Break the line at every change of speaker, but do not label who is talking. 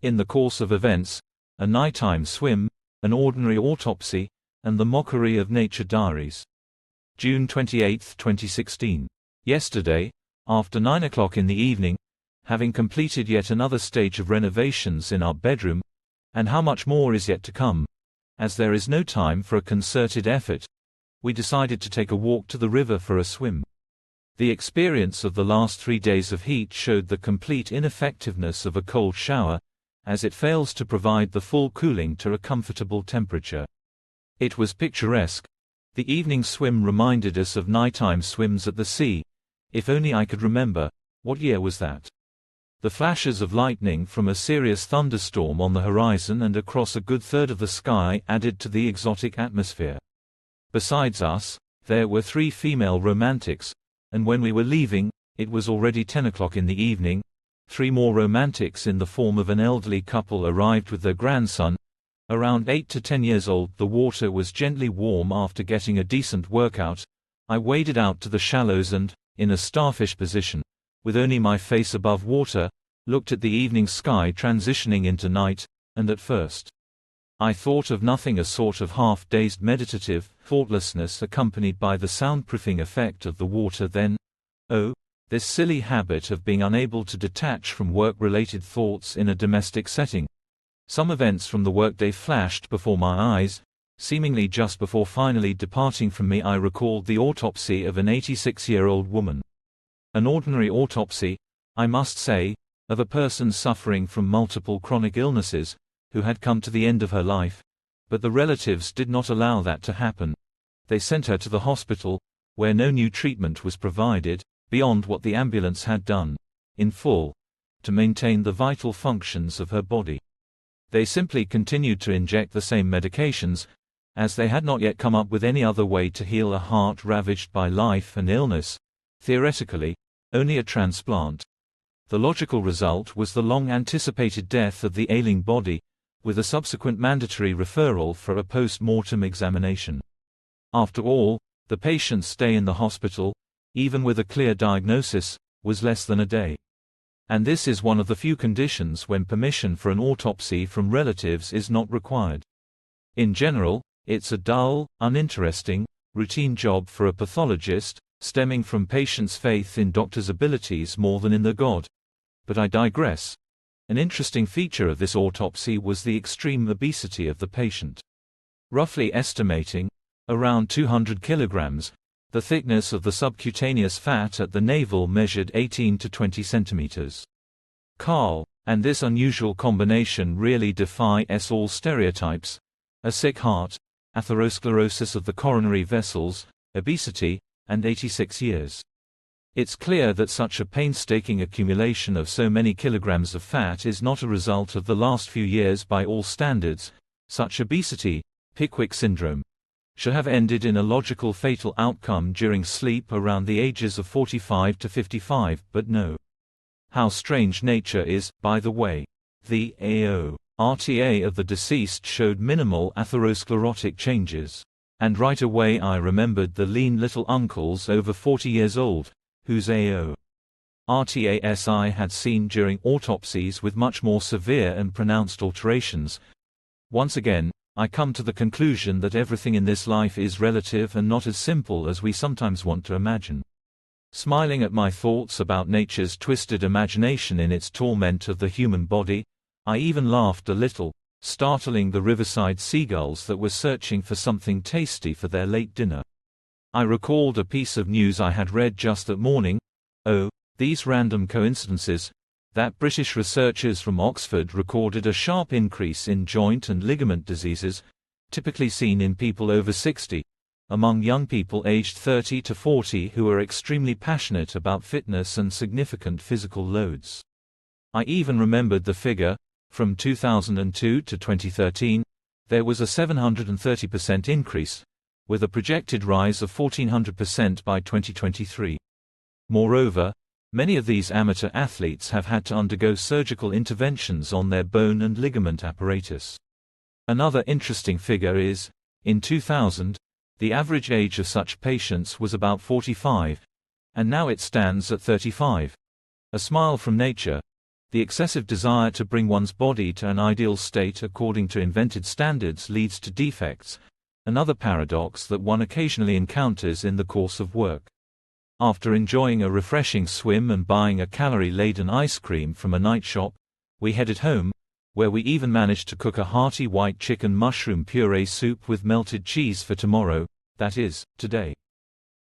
In the course of events, a nighttime swim, an ordinary autopsy, and the mockery of nature diaries. June 28, 2016. Yesterday, after 9 o'clock in the evening, having completed yet another stage of renovations in our bedroom, and how much more is yet to come, as there is no time for a concerted effort, we decided to take a walk to the river for a swim. The experience of the last 3 days of heat showed the complete ineffectiveness of a cold shower, as it fails to provide the full cooling to a comfortable temperature. It was picturesque. The evening swim reminded us of nighttime swims at the sea. If only I could remember, what year was that? The flashes of lightning from a serious thunderstorm on the horizon and across a good third of the sky added to the exotic atmosphere. Besides us, there were 3 female romantics, and when we were leaving, it was already 10 o'clock in the evening. 3 more romantics in the form of an elderly couple arrived with their grandson, around 8 to 10 years old. The water was gently warm after getting a decent workout. I waded out to the shallows and, in a starfish position, with only my face above water, looked at the evening sky transitioning into night, and at first I thought of nothing, a sort of half-dazed meditative thoughtlessness accompanied by the soundproofing effect of the water. Then, oh, this silly habit of being unable to detach from work-related thoughts in a domestic setting. Some events from the workday flashed before my eyes. Seemingly just before finally departing from me, I recalled the autopsy of an 86-year-old woman. An ordinary autopsy, I must say, of a person suffering from multiple chronic illnesses, who had come to the end of her life, but the relatives did not allow that to happen. They sent her to the hospital, where no new treatment was provided, beyond what the ambulance had done, in full, to maintain the vital functions of her body. They simply continued to inject the same medications, as they had not yet come up with any other way to heal a heart ravaged by life and illness. Theoretically, only a transplant. The logical result was the long-anticipated death of the ailing body, with a subsequent mandatory referral for a post-mortem examination. After all, the patient's stay in the hospital, even with a clear diagnosis, was less than a day. And this is one of the few conditions when permission for an autopsy from relatives is not required. In general, it's a dull, uninteresting, routine job for a pathologist, stemming from patients' faith in doctors' abilities more than in their God. But I digress. An interesting feature of this autopsy was the extreme obesity of the patient. Roughly estimating, around 200 kilograms, the thickness of the subcutaneous fat at the navel measured 18 to 20 centimeters. Carl, and this unusual combination really defies all stereotypes: a sick heart, atherosclerosis of the coronary vessels, obesity, and 86 years. It's clear that such a painstaking accumulation of so many kilograms of fat is not a result of the last few years by all standards. Such obesity, Pickwick syndrome, should have ended in a logical fatal outcome during sleep around the ages of 45 to 55, but no. How strange nature is, by the way. The AO/RTA of the deceased showed minimal atherosclerotic changes. And right away I remembered the lean little uncles over 40 years old, whose AO/RTAs I had seen during autopsies with much more severe and pronounced alterations. Once again, I come to the conclusion that everything in this life is relative and not as simple as we sometimes want to imagine. Smiling at my thoughts about nature's twisted imagination in its torment of the human body, I even laughed a little, startling the riverside seagulls that were searching for something tasty for their late dinner. I recalled a piece of news I had read just that morning. Oh, these random coincidences, that British researchers from Oxford recorded a sharp increase in joint and ligament diseases, typically seen in people over 60, among young people aged 30 to 40 who are extremely passionate about fitness and significant physical loads. I even remembered the figure. From 2002 to 2013, there was a 730% increase, with a projected rise of 1400% by 2023. Moreover, many of these amateur athletes have had to undergo surgical interventions on their bone and ligament apparatus. Another interesting figure is, in 2000, the average age of such patients was about 45, and now it stands at 35. A smile from nature. The excessive desire to bring one's body to an ideal state according to invented standards leads to defects, another paradox that one occasionally encounters in the course of work. After enjoying a refreshing swim and buying a calorie-laden ice cream from a night shop, we headed home, where we even managed to cook a hearty white chicken mushroom puree soup with melted cheese for tomorrow, that is, today.